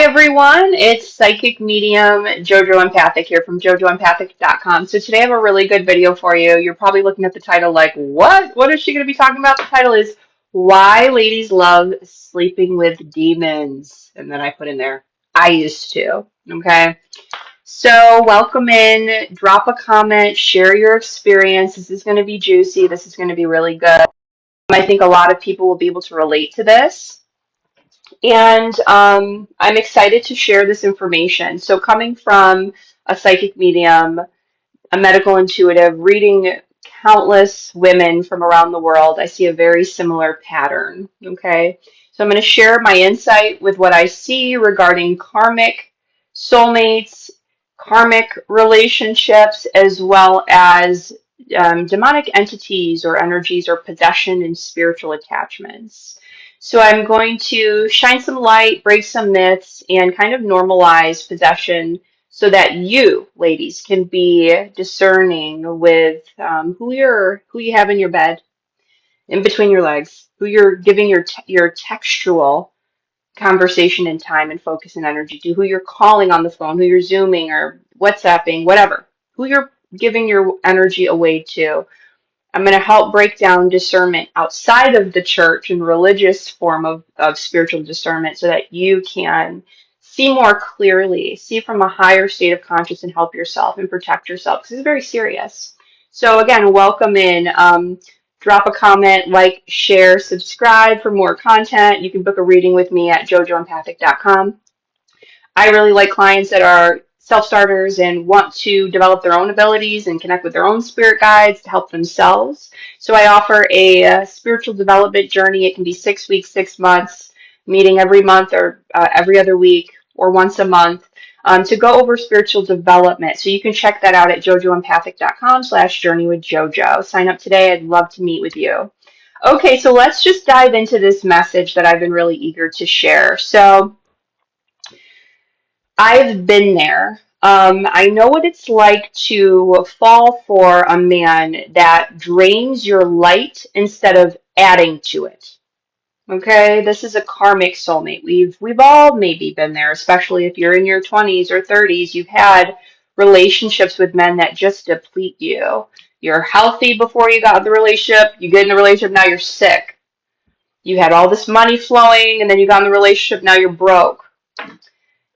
Everyone, it's Psychic Medium Jojo Empathic here from jojoempathic.com. So today I have a really good video for you. You're probably looking at the title like, what? What is she going to be talking about? The title is Why Ladies Love Sleeping with Demons. And then I put in there, I used to. Okay. So welcome in, drop a comment, share your experience. This is going to be juicy. This is going to be really good. I think a lot of people will be able to relate to this. And I'm excited to share this information. So, coming from a psychic medium, a medical intuitive, reading countless women from around the world, I see a very similar pattern. Okay. So, I'm going to share my insight with what I see regarding karmic, soulmates, karmic relationships, as well as demonic entities or energies or possession and spiritual attachments. So I'm going to shine some light, break some myths, and kind of normalize possession so that you, ladies, can be discerning with who you have in your bed, in between your legs, who you're giving your textual conversation and time and focus and energy to, who you're calling on the phone, who you're Zooming or WhatsApping, whatever, who you're giving your energy away to. I'm going to help break down discernment outside of the church and religious form of spiritual discernment so that you can see more clearly, see from a higher state of consciousness and help yourself and protect yourself because it's very serious. So again, welcome in. Drop a comment, like, share, subscribe for more content. You can book a reading with me at jojoempathic.com. I really like clients that are self-starters and want to develop their own abilities and connect with their own spirit guides to help themselves. So I offer a spiritual development journey. It can be 6 weeks, 6 months, meeting every month or every other week or once a month to go over spiritual development. So you can check that out at jojoempathic.com/journey with Jojo. Sign up today. I'd love to meet with you. Okay, so let's just dive into this message that I've been really eager to share. So I've been there. I know what it's like to fall for a man that drains your light instead of adding to it. Okay, this is a karmic soulmate. We've all maybe been there, especially if you're in your 20s or 30s. You've had relationships with men that just deplete you. You're healthy before you got in the relationship. You get in the relationship, now you're sick. You had all this money flowing, and then you got in the relationship, now you're broke.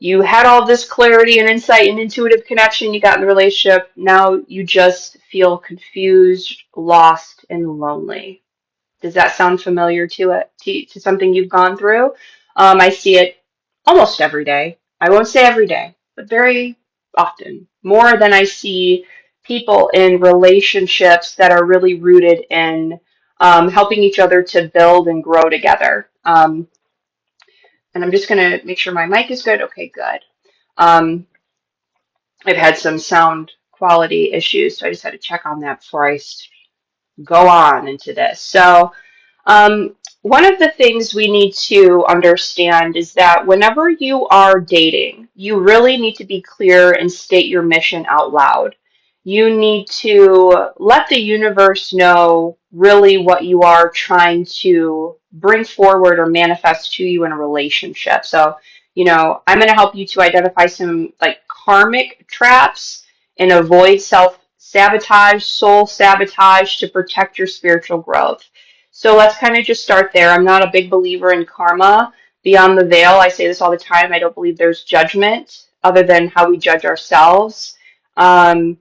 You had all this clarity and insight and intuitive connection, you got in the relationship, now you just feel confused, lost, and lonely. Does that sound familiar to something you've gone through? I see it almost every day. I won't say every day, but very often. More than I see people in relationships that are really rooted in helping each other to build and grow together. And I'm just going to make sure my mic is good. Okay, good. Um, I've had some sound quality issues, so I just had to check on that before I go on into this. So, one of the things we need to understand is that whenever you are dating, you really need to be clear and state your mission out loud. You need to let the universe know really what you are trying to bring forward or manifest to you in a relationship. So, I'm going to help you to identify some like karmic traps and avoid self-sabotage, soul sabotage to protect your spiritual growth. So let's kind of just start there. I'm not a big believer in karma. Beyond the veil, I say this all the time. I don't believe there's judgment other than how we judge ourselves. Um,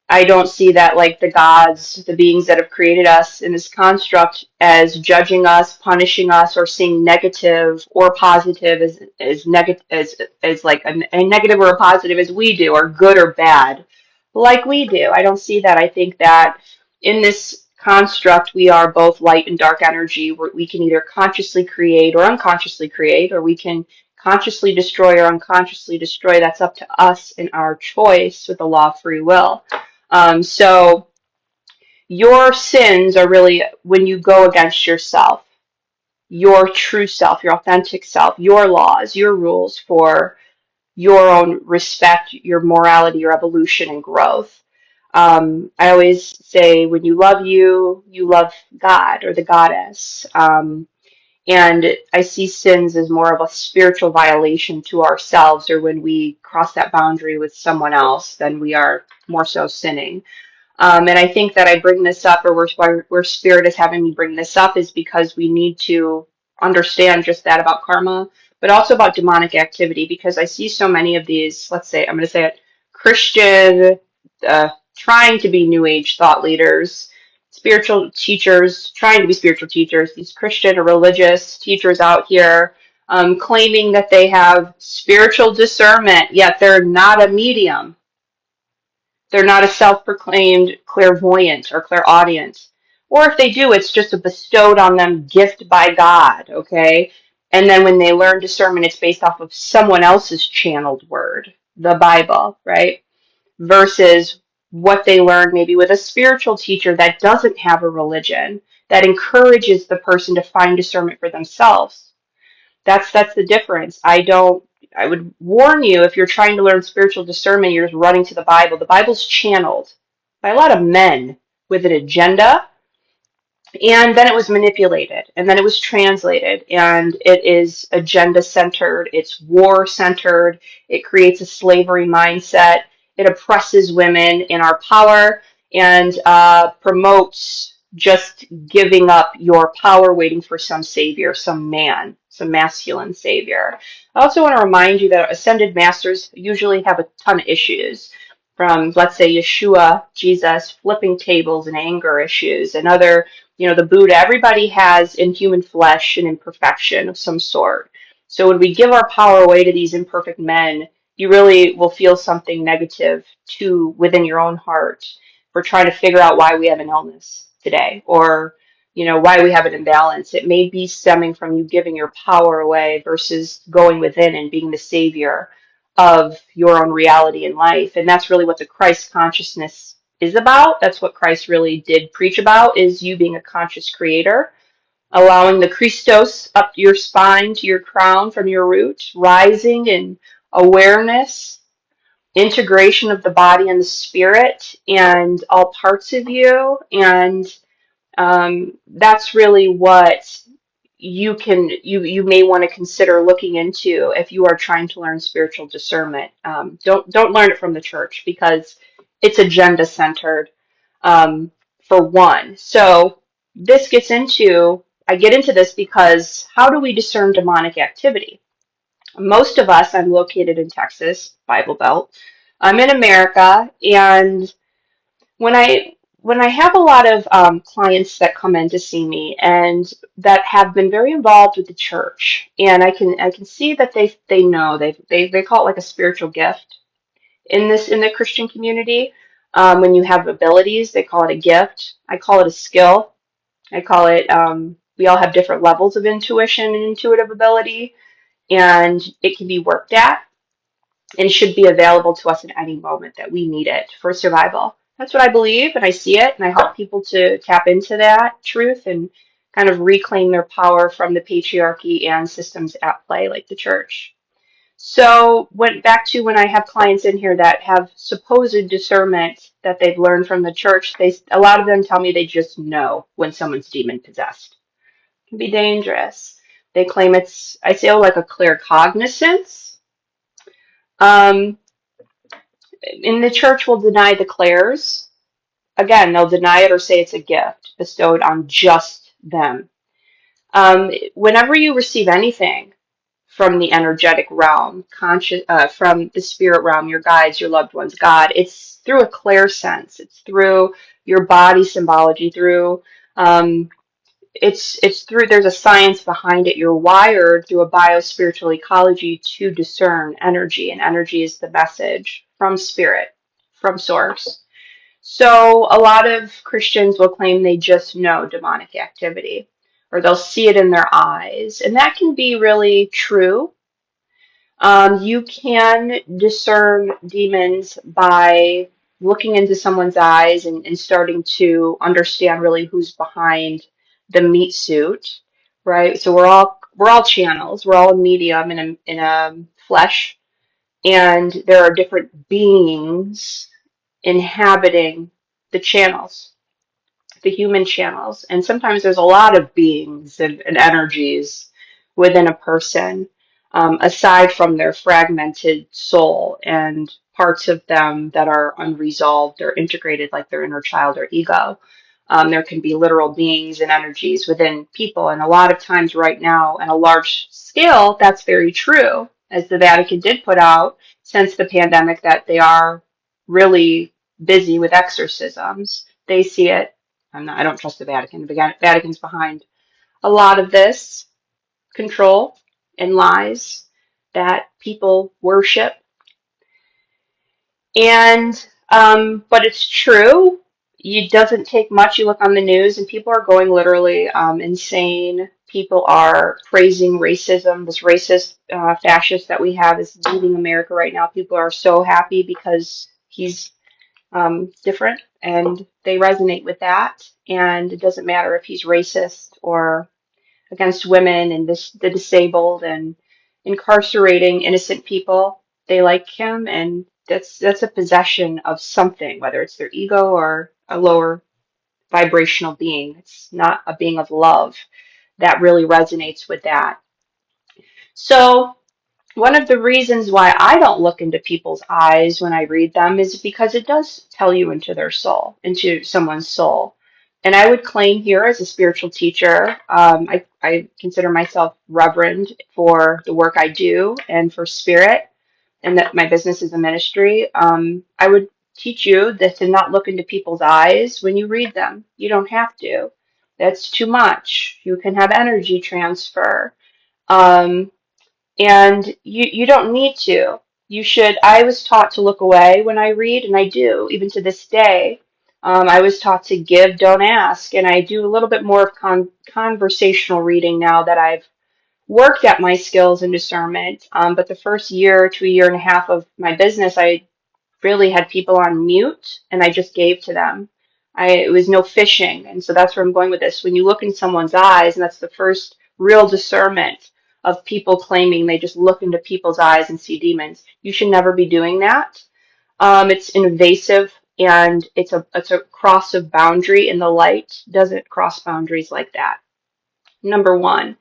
I don't see that like the gods, the beings that have created us in this construct as judging us, punishing us, or seeing negative or positive as negative as like a negative or a positive as we do, or good or bad like we do. I don't see that. I think that in this construct we are both light and dark energy. We can either consciously create or unconsciously create, or we can consciously destroy or unconsciously destroy. That's up to us and our choice with the law of free will. So your sins are really when you go against yourself, your true self, your authentic self, your laws, your rules for your own respect, your morality, your evolution and growth. I always say when you love you, you love God or the goddess. And I see sins as more of a spiritual violation to ourselves, or when we cross that boundary with someone else, then we are more so sinning. And I think that I bring this up, or where Spirit is having me bring this up, is because we need to understand just that about karma, but also about demonic activity, because I see so many of these, let's say, I'm going to say it, Christian, trying to be New Age thought leaders, spiritual teachers, trying to be spiritual teachers, these Christian or religious teachers out here claiming that they have spiritual discernment, yet they're not a medium. They're not a self-proclaimed clairvoyant or clairaudient. Or if they do, it's just a bestowed on them gift by God, okay? And then when they learn discernment, it's based off of someone else's channeled word, the Bible, right? Versus what they learn maybe with a spiritual teacher that doesn't have a religion, that encourages the person to find discernment for themselves. That's the difference. I would warn you, if you're trying to learn spiritual discernment, you're just running to the Bible. The Bible's channeled by a lot of men with an agenda, and then it was manipulated, and then it was translated, and it is agenda centered, it's war centered, it creates a slavery mindset, it oppresses women in our power, and promotes just giving up your power, waiting for some savior, some man, some masculine savior. I also want to remind you that ascended masters usually have a ton of issues. From, let's say, Yeshua, Jesus, flipping tables and anger issues, and other, the Buddha, everybody has in human flesh an imperfection of some sort. So when we give our power away to these imperfect men, you really will feel something negative too within your own heart for trying to figure out why we have an illness today, or why we have an imbalance. It may be stemming from you giving your power away versus going within and being the savior of your own reality in life. And that's really what the Christ consciousness is about. That's what Christ really did preach about, is you being a conscious creator, allowing the Christos up your spine to your crown from your root, rising in awareness, integration of the body and the spirit and all parts of you. And that's really what you may want to consider looking into if you are trying to learn spiritual discernment. Don't learn it from the church, because it's agenda centered, for one. So I get into this because how do we discern demonic activity? Most of us, I'm located in Texas, Bible Belt. I'm in America, and when I have a lot of clients that come in to see me and that have been very involved with the church, and I can see that they know they call it like a spiritual gift in the Christian community. When you have abilities, they call it a gift. I call it a skill. I call it we all have different levels of intuition and intuitive ability, and it can be worked at and should be available to us at any moment that we need it for survival. That's what I believe, and I see it, and I help people to tap into that truth and kind of reclaim their power from the patriarchy and systems at play, like the church. So, went back to when I have clients in here that have supposed discernment that they've learned from the church. A lot of them tell me they just know when someone's demon possessed. It can be dangerous. They claim I say, like a clear cognizance. Um, in the church will deny the clairs. Again, they'll deny it or say it's a gift bestowed on just them. Whenever you receive anything from the energetic realm, from the spirit realm, your guides, your loved ones, God, it's through a clear sense. It's through your body symbology, through it's through, there's a science behind it. You're wired through a bio-spiritual ecology to discern energy, and energy is the message from spirit, from source. So a lot of Christians will claim they just know demonic activity, or they'll see it in their eyes, and that can be really true. You can discern demons by looking into someone's eyes and starting to understand really who's behind the meat suit, right? So we're all channels, we're all a medium in a flesh, and there are different beings inhabiting the channels. the human channels. And sometimes there's a lot of beings and energies within a person, aside from their fragmented soul and parts of them that are unresolved or integrated, like their inner child or ego. There can be literal beings and energies within people. And a lot of times right now, on a large scale, that's very true. As the Vatican did put out since the pandemic, that they are really busy with exorcisms. They see it. I don't trust the Vatican. The Vatican's behind a lot of this control and lies that people worship. And but it's true. It doesn't take much. You look on the news, and people are going literally insane. People are praising racism. This racist fascist that we have is leading America right now. People are so happy because he's different, and they resonate with that. And it doesn't matter if he's racist or against women and the disabled and incarcerating innocent people. They like him, and that's a possession of something, whether it's their ego or a lower vibrational being. It's not a being of love that really resonates with that. So one of the reasons why I don't look into people's eyes when I read them is because it does tell you into their soul, into someone's soul. And I would claim here as a spiritual teacher, I consider myself reverend for the work I do and for spirit, and that my business is a ministry. I would teach you that to not look into people's eyes when you read them. You don't have to. That's too much. You can have energy transfer. Um, and you don't need to. You should. I was taught to look away when I read, and I do, even to this day. I was taught to give, don't ask, and I do a little bit more of conversational reading now that I've worked at my skills and discernment. But the first year to a year and a half of my business, I really had people on mute and I just gave to them. It was no fishing. And so that's where I'm going with this. When you look in someone's eyes, and that's the first real discernment of people claiming they just look into people's eyes and see demons. You should never be doing that. It's invasive, and it's a cross of boundary, and the light doesn't cross boundaries like that. Number one.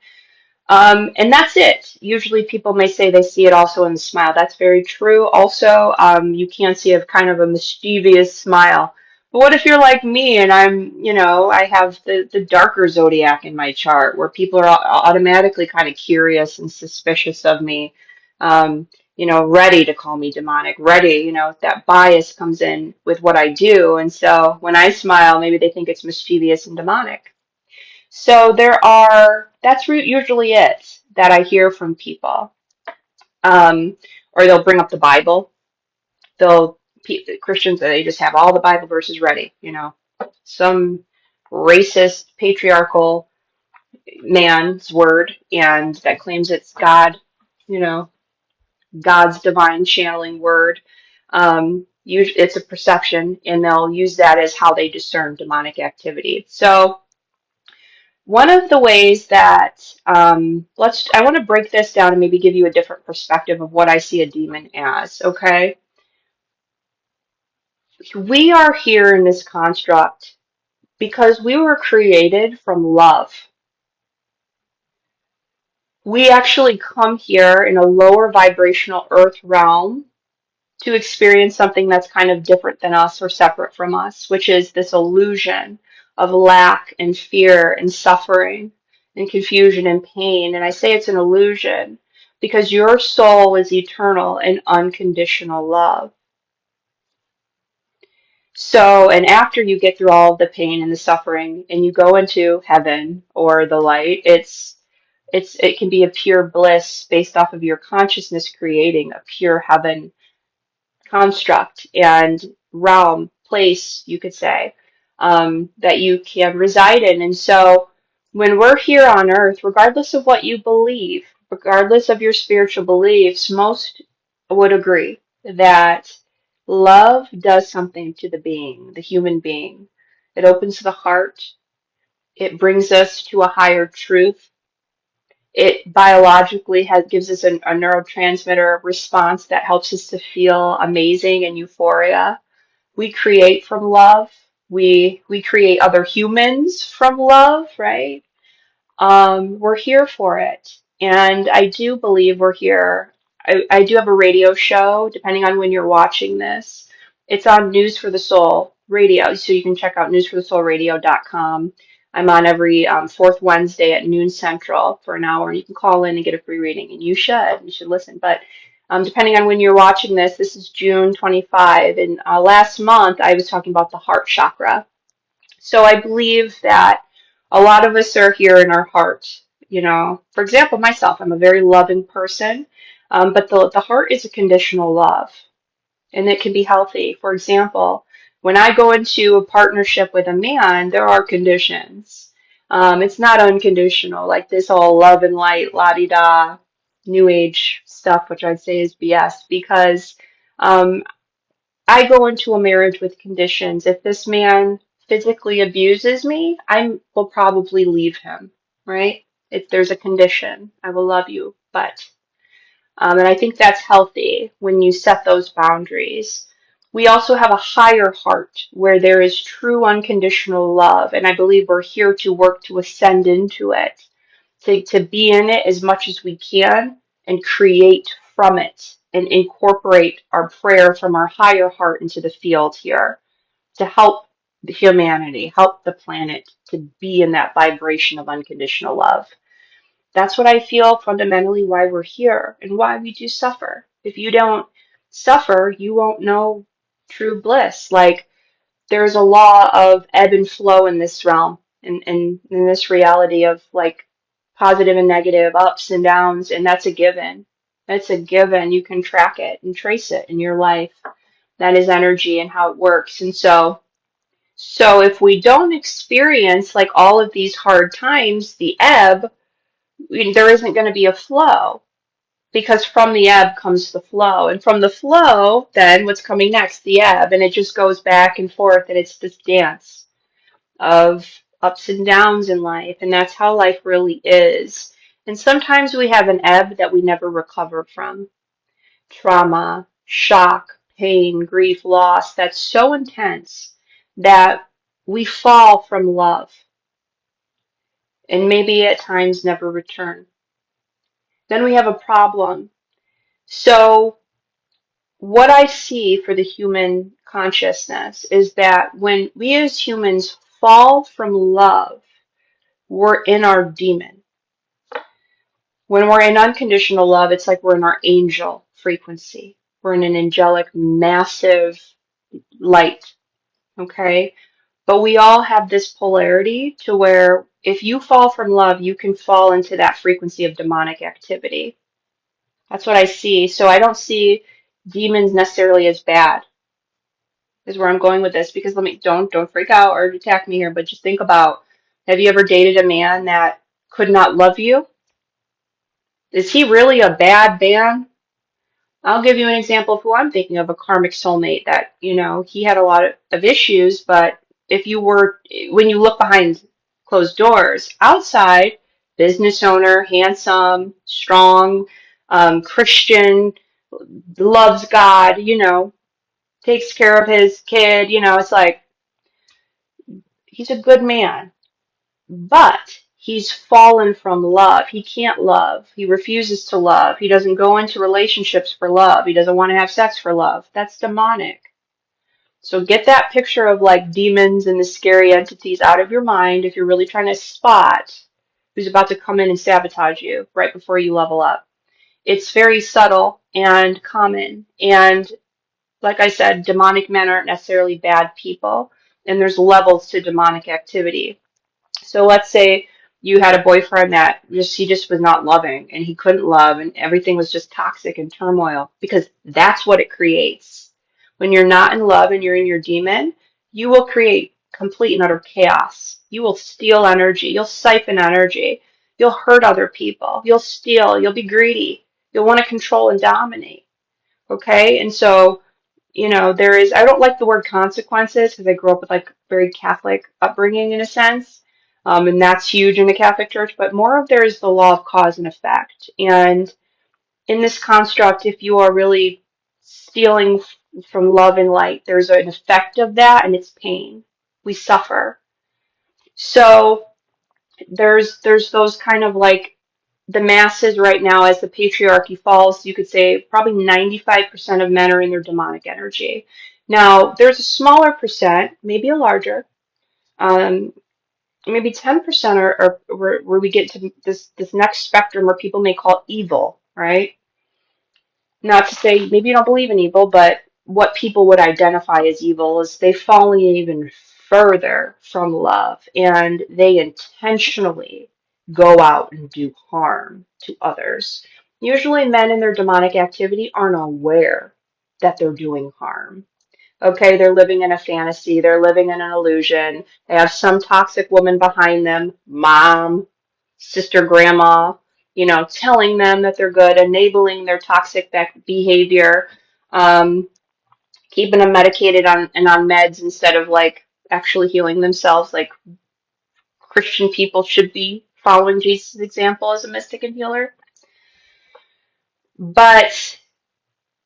And that's it. Usually people may say they see it also in the smile. That's very true. Also, you can see a kind of a mischievous smile. But what if you're like me and I have the darker zodiac in my chart where people are automatically kind of curious and suspicious of me, ready to call me demonic, ready, that bias comes in with what I do. And so when I smile, maybe they think it's mischievous and demonic. So that's usually it that I hear from people. Or they'll bring up the Bible. Christians, they just have all the Bible verses ready, some racist, patriarchal man's word, and that claims it's God, you know, God's divine channeling word. Usually it's a perception, and they'll use that as how they discern demonic activity. So one of the ways that I want to break this down and maybe give you a different perspective of what I see a demon as, okay? We are here in this construct because we were created from love. We actually come here in a lower vibrational earth realm to experience something that's kind of different than us or separate from us, which is this illusion of lack and fear and suffering and confusion and pain. And I say it's an illusion because your soul is eternal and unconditional love. So, and after you get through all of the pain and the suffering and you go into heaven or the light, it can be a pure bliss based off of your consciousness creating a pure heaven construct and realm, place, you could say, that you can reside in. And so when we're here on earth, regardless of what you believe, regardless of your spiritual beliefs, most would agree that love does something to the being, the human being. It opens the heart. It brings us to a higher truth. It biologically gives us a neurotransmitter response that helps us to feel amazing and euphoria. We create from love. We create other humans from love, right? We're here for it. And I do believe we're here. I do have a radio show, depending on when you're watching this. It's on News for the Soul Radio, so you can check out newsforthesoulradio.com. I'm on every fourth Wednesday at noon Central for an hour. You can call in and get a free reading, and you should. You should listen. But depending on when you're watching this, this is June 25, and last month I was talking about the heart chakra. So I believe that a lot of us are here in our heart. You know, for example, myself, I'm a very loving person, but the heart is a conditional love, and it can be healthy. For example, when I go into a partnership with a man, there are conditions. It's not unconditional, like this all love and light, la-di-da, new age stuff, which I'd say is BS, because um, I go into a marriage with conditions. If this man physically abuses me, I will probably leave him, right? If there's a condition, I will love you, but and I think that's healthy when you set those boundaries. We also have a higher heart where there is true unconditional love, and I believe we're here to work to ascend into it, to be in it as much as we can and create from it and incorporate our prayer from our higher heart into the field here to help humanity, help the planet to be in that vibration of unconditional love. That's what I feel fundamentally why we're here and why we do suffer. If you don't suffer, you won't know true bliss. Like there's a law of ebb and flow in this realm and in this reality of like positive and negative, ups and downs, and that's a given. That's a given. You can track it and trace it in your life. That is energy and how it works. And so if we don't experience like all of these hard times, the ebb, there isn't going to be a flow because from the ebb comes the flow. And from the flow, then what's coming next? The ebb. And it just goes back and forth. And it's this dance of ups and downs in life. And that's how life really is. And sometimes we have an ebb that we never recover from. Trauma, shock, pain, grief, loss that's so intense that we fall from love and maybe at times never return. Then we have a problem. So what I see for the human consciousness is that when we as humans fall from love, we're in our demon. When we're in unconditional love, it's like we're in our angel frequency. We're in an angelic, massive light, okay? But we all have this polarity to where if you fall from love, you can fall into that frequency of demonic activity. That's what I see. So I don't see demons necessarily as bad, is where I'm going with this. Because let me don't freak out or attack me here, but just think about, have you ever dated a man that could not love you? Is he really a bad man? I'll give you an example of who I'm thinking of, a karmic soulmate that, he had a lot of issues, but if you were, when you look behind closed doors, outside, business owner, handsome, strong, Christian, loves God, takes care of his kid, it's like he's a good man, but he's fallen from love. He can't love. He refuses to love. He doesn't go into relationships for love. He doesn't want to have sex for love. That's demonic. So get that picture of like demons and the scary entities out of your mind if you're really trying to spot who's about to come in and sabotage you right before you level up. It's very subtle and common. And like I said, demonic men aren't necessarily bad people, and there's levels to demonic activity. So let's say you had a boyfriend that he just was not loving and he couldn't love and everything was just toxic and turmoil because that's what it creates. When you're not in love and you're in your demon, you will create complete and utter chaos. You will steal energy. You'll siphon energy. You'll hurt other people. You'll steal. You'll be greedy. You'll want to control and dominate. Okay? And so I don't like the word consequences because I grew up with like very Catholic upbringing in a sense. And that's huge in the Catholic Church, but more of there is the law of cause and effect. And in this construct, if you are really stealing from love and light, there's an effect of that and it's pain. We suffer. So there's those kind of like the masses right now as the patriarchy falls, you could say probably 95% of men are in their demonic energy. Now, there's a smaller percent, maybe a larger, um, maybe 10% are where we get to this next spectrum where people may call evil, right? Not to say maybe you don't believe in evil, but what people would identify as evil is they've fallen even further from love and they intentionally go out and do harm to others. Usually, men in their demonic activity aren't aware that they're doing harm. Okay, they're living in a fantasy, they're living in an illusion. They have some toxic woman behind them, mom, sister, grandma, telling them that they're good, enabling their toxic behavior, um, keeping them medicated on meds instead of like actually healing themselves, like Christian people should be following Jesus' example as a mystic and healer. But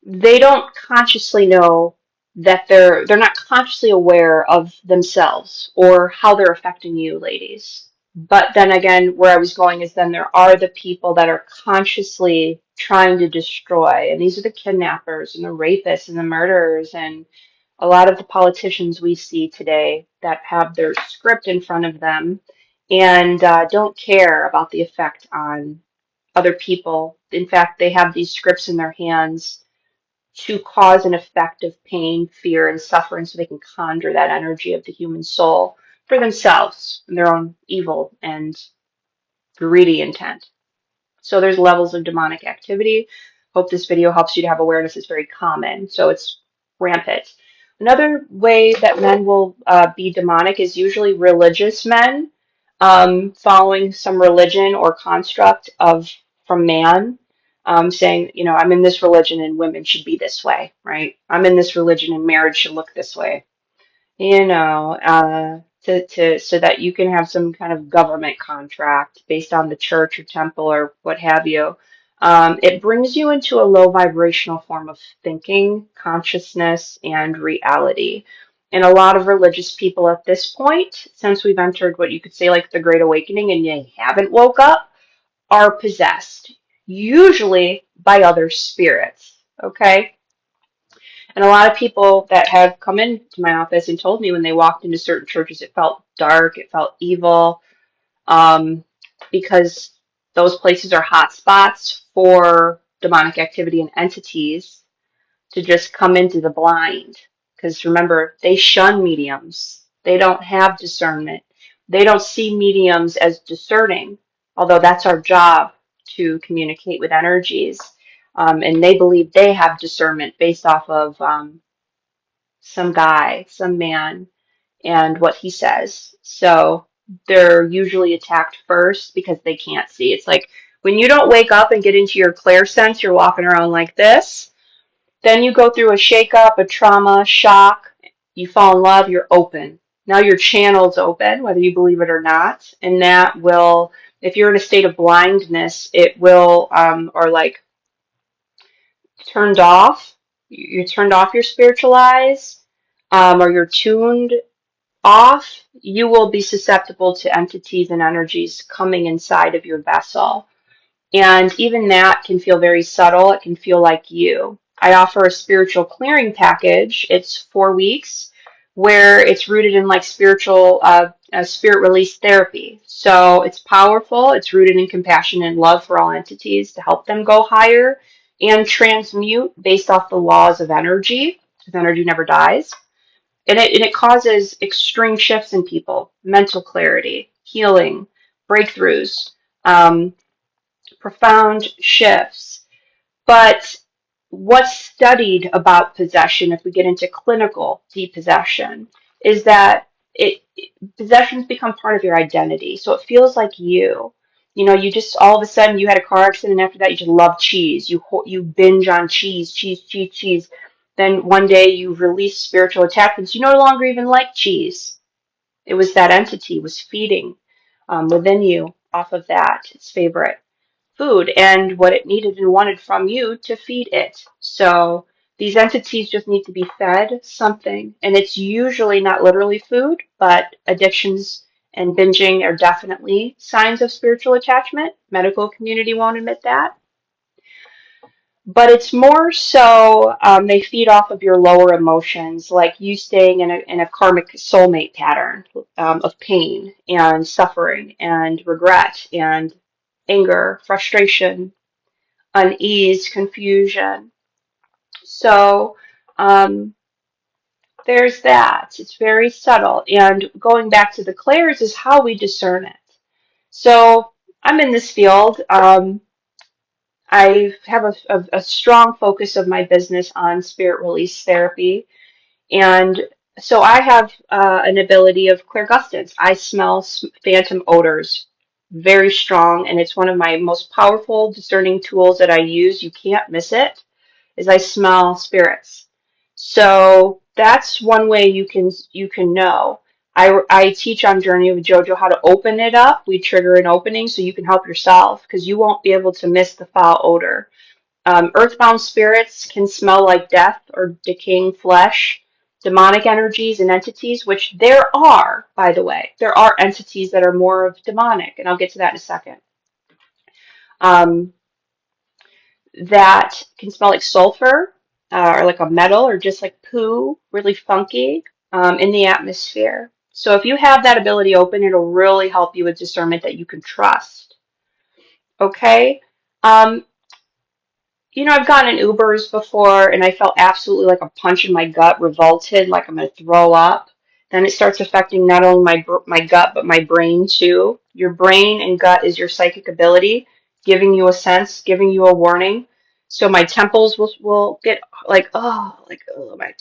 they don't consciously know that they're not consciously aware of themselves or how they're affecting you, ladies. But then again, where I was going is then there are the people that are consciously trying to destroy, and these are the kidnappers and the rapists and the murderers and a lot of the politicians we see today that have their script in front of them and don't care about the effect on other people. In fact, they have these scripts in their hands to cause an effect of pain, fear, and suffering so they can conjure that energy of the human soul for themselves and their own evil and greedy intent. So there's levels of demonic activity. Hope this video helps you to have awareness. It's very common, so it's rampant. Another way that men will be demonic is usually religious men, following some religion or construct of from man, saying, I'm in this religion and women should be this way, right? I'm in this religion and marriage should look this way, so that you can have some kind of government contract based on the church or temple or what have you. It brings you into a low vibrational form of thinking, consciousness, and reality. And a lot of religious people at this point, since we've entered what you could say like the Great Awakening and you haven't woke up, are possessed, usually by other spirits. Okay? And a lot of people that have come into my office and told me when they walked into certain churches, it felt dark, it felt evil, um, because those places are hot spots for demonic activity and entities to just come into the blind. Because remember, they shun mediums. They don't have discernment. They don't see mediums as discerning, although that's our job to communicate with energies. And they believe they have discernment based off of some guy, some man, and what he says. So they're usually attacked first because they can't see. It's like when you don't wake up and get into your clairsense, you're walking around like this. Then you go through a shakeup, a trauma, shock. You fall in love, you're open. Now your channel's open, whether you believe it or not. And that will, if you're in a state of blindness, it will, or like turned off. You're turned off your spiritual eyes, or you're tuned off, you will be susceptible to entities and energies coming inside of your vessel. And even that can feel very subtle. It can feel like you. I offer a spiritual clearing package. It's 4 weeks where it's rooted in like spirit release therapy. So it's powerful. It's rooted in compassion and love for all entities to help them go higher and transmute based off the laws of energy, because energy never dies. And it causes extreme shifts in people, mental clarity, healing, breakthroughs, um, profound shifts. But what's studied about possession, if we get into clinical depossession, is that possessions become part of your identity. So it feels like you. You just all of a sudden you had a car accident. And after that, you just love cheese. You binge on cheese, cheese, cheese, cheese. Then one day you release spiritual attachments. You no longer even like cheese. It was that entity was feeding within you off of that, its favorite food, and what it needed and wanted from you to feed it. So These entities just need to be fed something, and it's usually not literally food, but addictions and binging are definitely signs of spiritual attachment. Medical community won't admit that. But it's more so they feed off of your lower emotions, like you staying in a karmic soulmate pattern of pain and suffering and regret and anger, frustration, unease, confusion. So um, there's that. It's very subtle. And going back to the clairs is how we discern it. So I'm in this field. I have a strong focus of my business on spirit release therapy. And so I have an ability of clairgustance. I smell phantom odors very strong, and it's one of my most powerful discerning tools that I use. You can't miss it, is I smell spirits. So that's one way you can know. I teach on Journey of JoJo how to open it up. We trigger an opening so you can help yourself because you won't be able to miss the foul odor. Earthbound spirits can smell like death or decaying flesh. Demonic energies and entities, which there are, by the way, there are entities that are more of demonic, and I'll get to that in a second. Um, that can smell like sulfur or like a metal or just like poo, really funky in the atmosphere. So if you have that ability open, it'll really help you with discernment that you can trust. Okay? Um, I've gotten in Ubers before and I felt absolutely like a punch in my gut, revolted, like I'm going to throw up. Then it starts affecting not only my gut, but my brain too. Your brain and gut is your psychic ability, giving you a sense, giving you a warning. So my temples will get my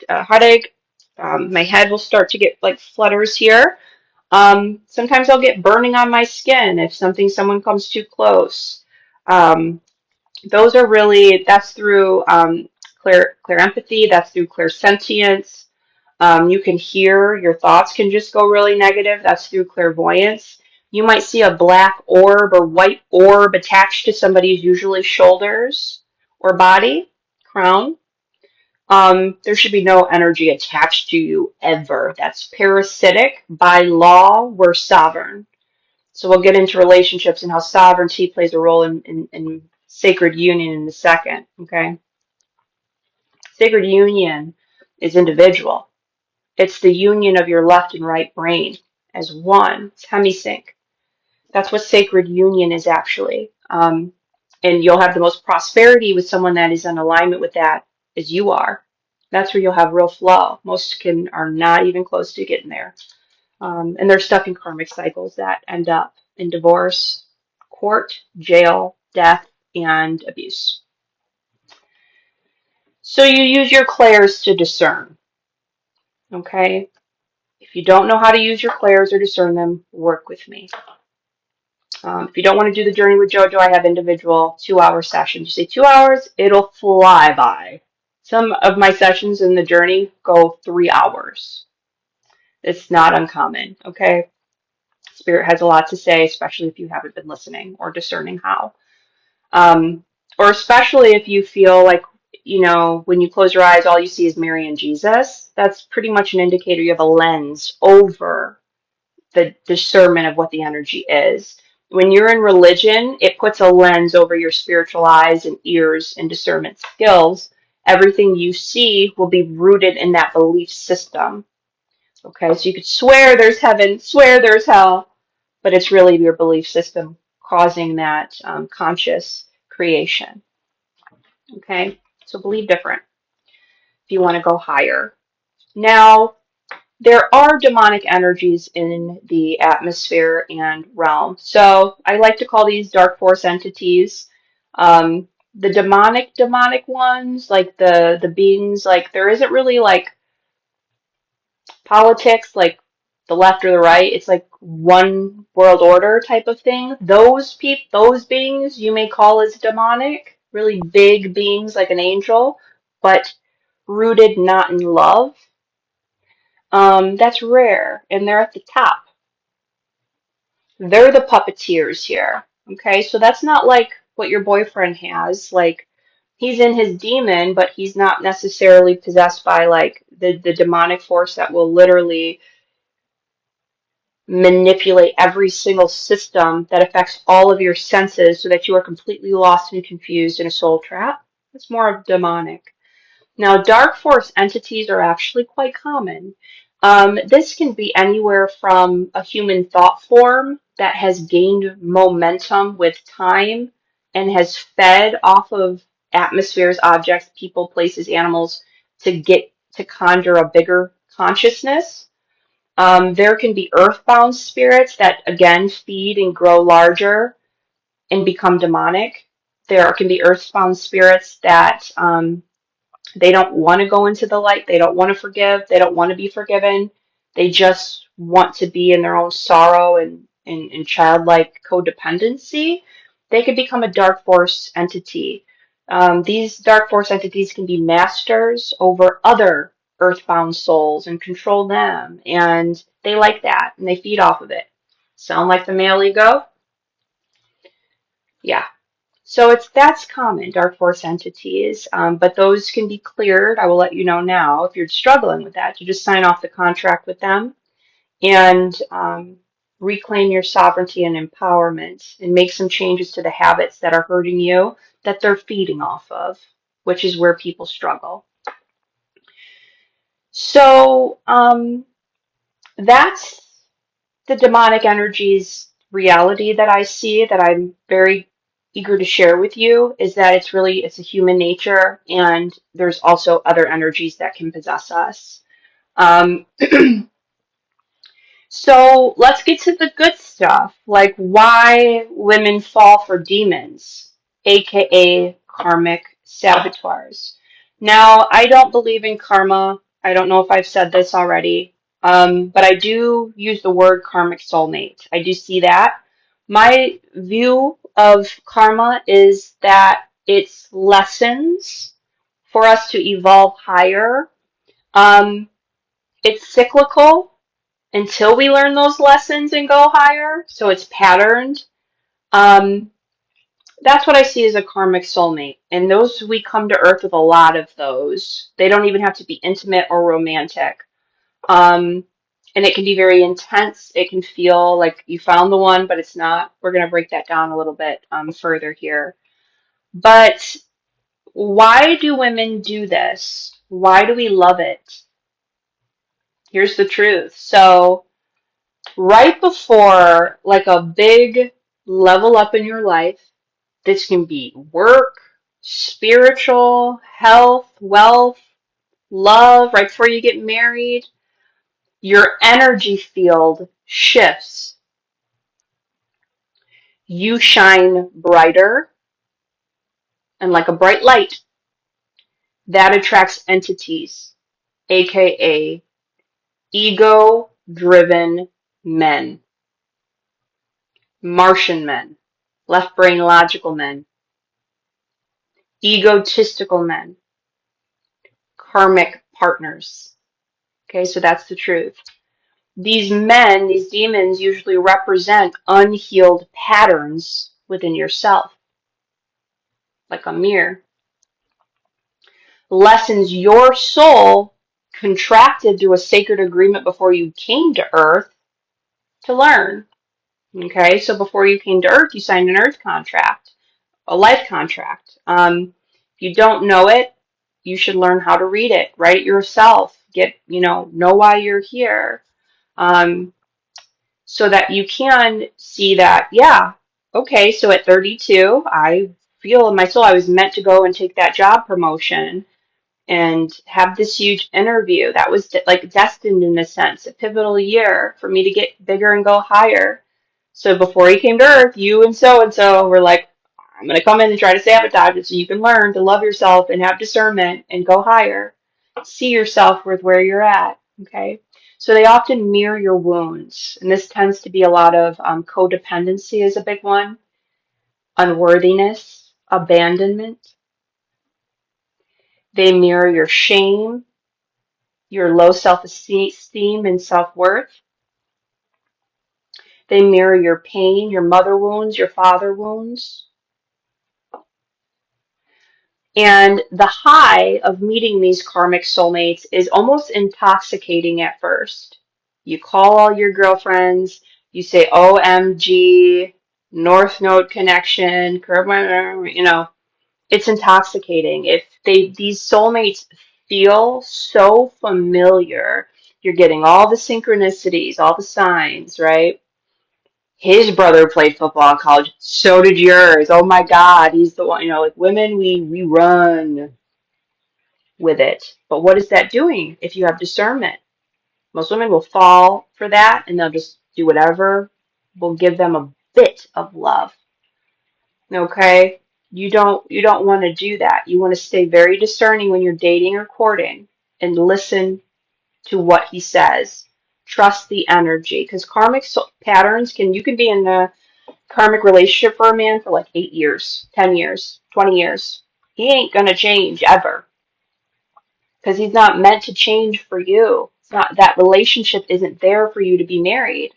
headache. My head will start to get like flutters here. Sometimes I'll get burning on my skin if someone comes too close. Um, those are really, that's through clear empathy, that's through clear sentience. You can hear, your thoughts can just go really negative, that's through clairvoyance. You might see a black orb or white orb attached to somebody's usually shoulders or body, crown. There should be no energy attached to you ever. That's parasitic. By law, we're sovereign. So we'll get into relationships and how sovereignty plays a role in sacred union in a second, okay? Sacred union is individual. It's the union of your left and right brain as one. It's hemisync. That's what sacred union is actually. And you'll have the most prosperity with someone that is in alignment with that as you are. That's where you'll have real flow. Most are not even close to getting there. And they're stuck in karmic cycles that end up in divorce, court, jail, death, and abuse. So you use your clairs to discern, okay? If you don't know how to use your clairs or discern them, work with me. If you don't want to do the Journey with JoJo, I have individual 2-hour sessions. You say 2 hours, it'll fly by. Some of my sessions in the Journey go 3 hours. It's not uncommon, okay? Spirit has a lot to say, especially if you haven't been listening or discerning how. Or especially if you feel like, when you close your eyes, all you see is Mary and Jesus. That's pretty much an indicator you have a lens over the discernment of what the energy is. When you're in religion, it puts a lens over your spiritual eyes and ears and discernment skills. Everything you see will be rooted in that belief system. Okay, so you could swear there's heaven, swear there's hell, but it's really your belief system causing that conscious creation. Okay, so believe different if you want to go higher. Now, there are demonic energies in the atmosphere and realm. So I like to call these dark force entities. The demonic ones, like the beings, like there isn't really like politics, like the left or the right. It's like one world order type of thing. Those beings you may call as demonic, really big beings like an angel, but rooted not in love. That's rare, and they're at the top. They're the puppeteers here. Okay, so that's not like what your boyfriend has. Like He's in his demon, but he's not necessarily possessed by like the demonic force that will literally manipulate every single system that affects all of your senses so that you are completely lost and confused in a soul trap. It's more of demonic. Now, dark force entities are actually quite common. This can be anywhere from a human thought form that has gained momentum with time and has fed off of atmospheres, objects, people, places, animals to get to conjure a bigger consciousness. There can be earthbound spirits that again feed and grow larger and become demonic. There can be earthbound spirits that they don't want to go into the light. They don't want to forgive. They don't want to be forgiven. They just want to be in their own sorrow and childlike codependency. They could become a dark force entity. These dark force entities can be masters over other earthbound souls and control them. And they like that and they feed off of it. Sound like the male ego? Yeah. So that's common, dark force entities, but those can be cleared. I will let you know now if you're struggling with that. You just sign off the contract with them and reclaim your sovereignty and empowerment and make some changes to the habits that are hurting you that they're feeding off of, which is where people struggle. So that's the demonic energies reality that I see that I'm very eager to share with you is that it's a human nature and there's also other energies that can possess us. Um, so let's get to the good stuff, like why women fall for demons, aka karmic saboteurs. Now, I don't believe in karma. I don't know if I've said this already, but I do use the word karmic soulmate. I do see that. My view of karma is that it's lessons for us to evolve higher. Um, it's cyclical until we learn those lessons and go higher. So it's patterned. Um, that's what I see as a karmic soulmate. And those we come to earth with a lot of those. They don't even have to be intimate or romantic. Um, and it can be very intense. It can feel like you found the one, but it's not. We're going to break that down a little bit further here. But why do women do this? Why do we love it? Here's the truth. So, right before like a big level up in your life, this can be work, spiritual, health, wealth, love, right before you get married, your energy field shifts. You shine brighter and like a bright light that attracts entities, aka ego driven men, Martian men, left brain logical men, egotistical men, karmic partners. Okay, so that's the truth. These men, these demons, usually represent unhealed patterns within yourself, like a mirror. Lessons your soul contracted through a sacred agreement before you came to Earth to learn. Okay, so before you came to Earth, you signed an Earth contract, a life contract. If you don't know it, you should learn how to read it. Write it yourself. Know why you're here. Um, so that you can see that, yeah, okay, so at 32, I feel in my soul I was meant to go and take that job promotion and have this huge interview. That was like destined in a sense, a pivotal year for me to get bigger and go higher. So before you came to Earth, you and so were like, I'm going to come in and try to sabotage it so you can learn to love yourself and have discernment and go higher. See yourself with where you're at. Okay. So they often mirror your wounds. And this tends to be a lot of codependency is a big one, unworthiness, abandonment. They mirror your shame, your low self-esteem and self-worth. They mirror your pain, your mother wounds, your father wounds. And the high of meeting these karmic soulmates is almost intoxicating at first. You call all your girlfriends, you say OMG, North Node connection, you know, it's intoxicating. If these soulmates feel so familiar, you're getting all the synchronicities, all the signs, right? His brother played football in college. So did yours. Oh my God, he's the one. You know, like women, we run with it. But what is that doing if you have discernment? Most women will fall for that and they'll just do whatever will give them a bit of love. Okay? You don't want to do that. You want to stay very discerning when you're dating or courting and listen to what he says. Trust the energy because karmic patterns you can be in a karmic relationship for a man for like 8 years, 10 years, 20 years. He ain't gonna change ever because he's not meant to change for you. It's not that relationship isn't there for you to be married.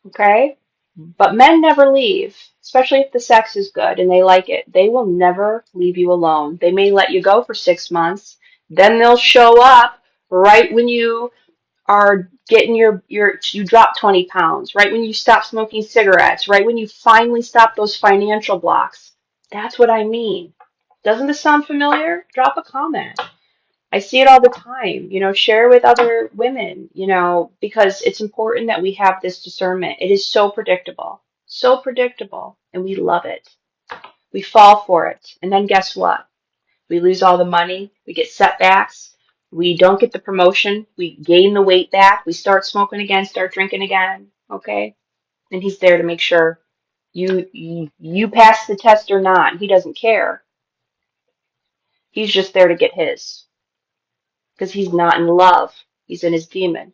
Okay? But men never leave, especially if the sex is good and they like it. They will never leave you alone. They may let you go for 6 months, then they'll show up right when you are getting you drop 20 pounds, right when you stop smoking cigarettes, right when you finally stop those financial blocks. That's what I mean. Doesn't this sound familiar? Drop a comment. I see it all the time. Share with other women, because it's important that we have this discernment. It is so predictable, and we love it. We fall for it. And then guess what? We lose all the money. We get setbacks. We don't get the promotion. We gain the weight back. We start smoking again, start drinking again. Okay? And he's there to make sure you pass the test or not. He doesn't care. He's just there to get his. Because he's not in love. He's in his demon.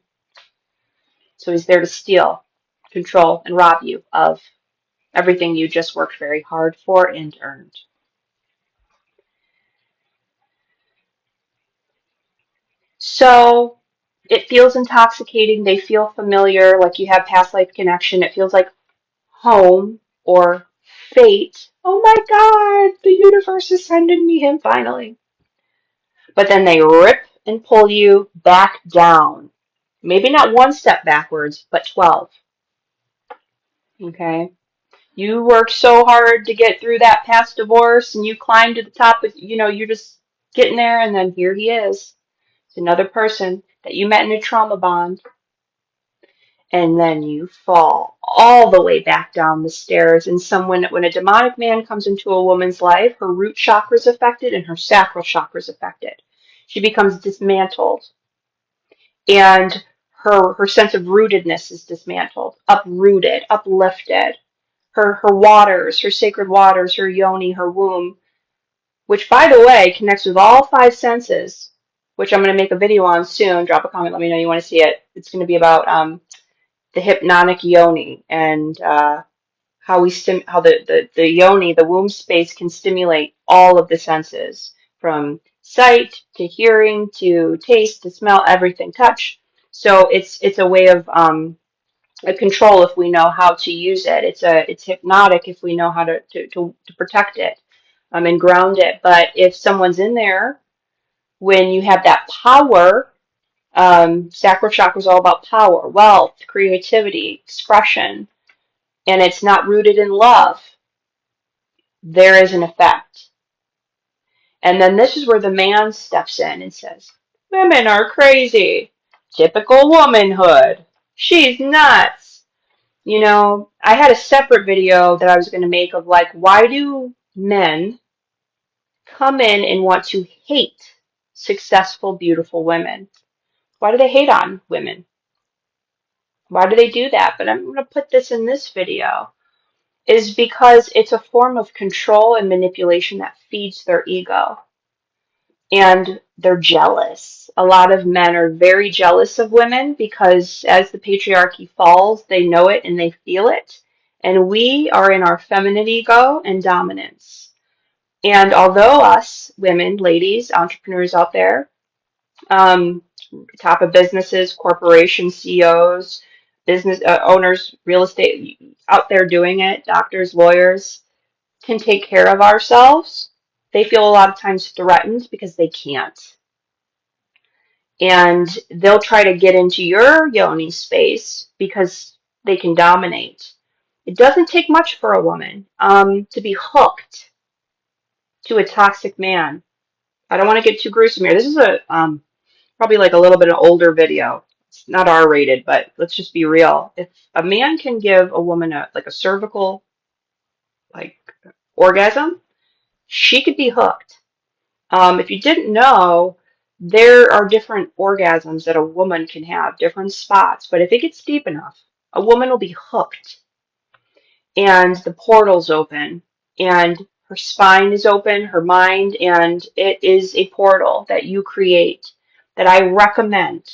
So he's there to steal, control, and rob you of everything you just worked very hard for and earned. So it feels intoxicating. They feel familiar, like you have past life connection. It feels like home or fate. Oh my God, the universe is sending me him finally. But then they rip and pull you back down. Maybe not one step backwards, but 12. Okay? You worked so hard to get through that past divorce and you climbed to the top of, you're just getting there and then here he is. It's another person that you met in a trauma bond and then you fall all the way back down the stairs. And when a demonic man comes into a woman's life, her root chakra is affected and her sacral chakra is affected. She becomes dismantled, and her sense of rootedness is dismantled, uprooted, uplifted. Her waters, her sacred waters, her yoni, her womb, which by the way connects with all five senses, which I'm going to make a video on soon. Drop a comment, let me know you want to see it. It's going to be about the hypnotic yoni and how the yoni, the womb space, can stimulate all of the senses from sight to hearing to taste to smell, everything, touch. So it's a way of a control if we know how to use it. It's hypnotic if we know how to protect it and ground it. But if someone's in there when you have that power, sacral chakra is all about power, wealth, creativity, expression, and it's not rooted in love, there is an effect. And then this is where the man steps in and says, women are crazy. Typical womanhood. She's nuts. I had a separate video that I was going to make of like, why do men come in and want to hate successful, beautiful women? Why do they hate on women? Why do they do that? But I'm going to put this in this video. Is because it's a form of control and manipulation that feeds their ego. And they're jealous. A lot of men are very jealous of women because as the patriarchy falls, they know it and they feel it. And we are in our feminine ego and dominance. And although us women, ladies, entrepreneurs out there, um, top of businesses, corporations, CEOs, business owners, real estate out there doing it, doctors, lawyers, can take care of ourselves, They feel a lot of times threatened because they can't. And they'll try to get into your yoni space because they can dominate. It doesn't take much for a woman to be hooked to a toxic man. I don't want to get too gruesome here. This is a probably like a little bit of older video. It's not R-rated, but let's just be real. If a man can give a woman a cervical like orgasm, she could be hooked. If you didn't know, there are different orgasms that a woman can have, different spots. But if it gets deep enough, a woman will be hooked and the portal's open and her spine is open, her mind, and it is a portal that you create that I recommend.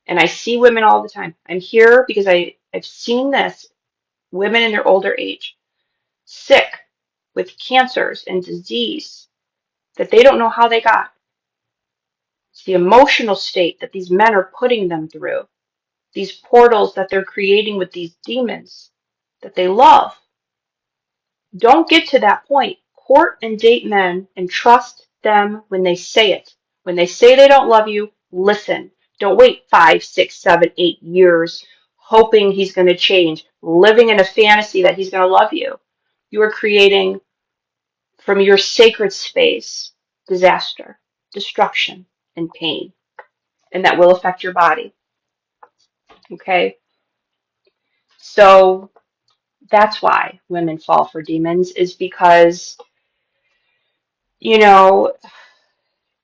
And I see women all the time. I'm here because I've seen this, women in their older age, sick with cancers and disease that they don't know how they got. It's the emotional state that these men are putting them through, these portals that they're creating with these demons that they love. Don't get to that point. Court and date men and trust them when they say it. When they say they don't love you, listen. Don't wait 5, 6, 7, 8 years hoping he's going to change, living in a fantasy that he's going to love you. You are creating from your sacred space disaster, destruction, and pain. And that will affect your body. Okay? So that's why women fall for demons, is because, you know,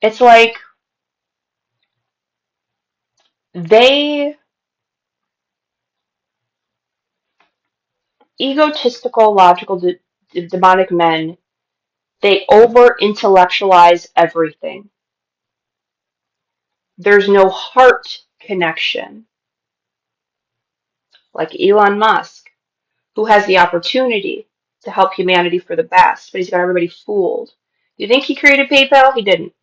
it's like they, egotistical, logical, demonic men, they over intellectualize everything. There's no heart connection. Like Elon Musk, who has the opportunity to help humanity for the best, but he's got everybody fooled. You think he created PayPal? He didn't.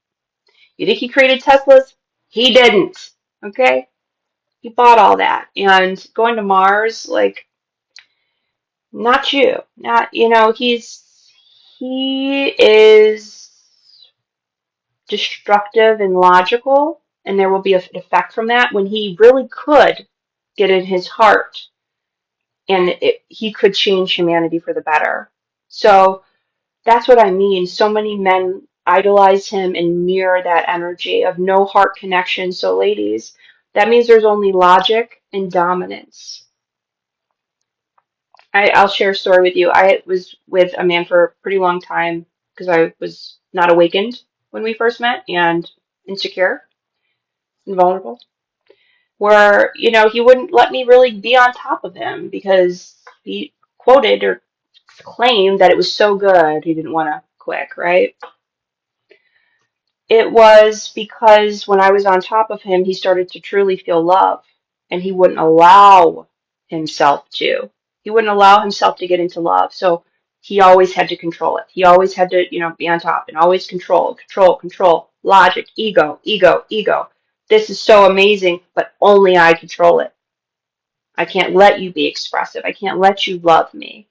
You think he created Teslas? He didn't. Okay? He bought all that. And going to Mars, like, not you. Not, he is destructive and logical, and there will be an effect from that when he really could get in his heart and he could change humanity for the better. So that's what I mean. So many men idolize him and mirror that energy of no heart connection. So, ladies, that means there's only logic and dominance. I'll share a story with you. I was with a man for a pretty long time because I was not awakened when we first met and insecure and vulnerable. Where, he wouldn't let me really be on top of him because he quoted or claimed that it was so good he didn't want to quit, right? It was because when I was on top of him, he started to truly feel love, and he wouldn't allow himself to. He wouldn't allow himself to get into love. So he always had to control it. He always had to, be on top and always control, control, control. Logic, ego, ego, ego. This is so amazing, but only I control it. I can't let you be expressive. I can't let you love me.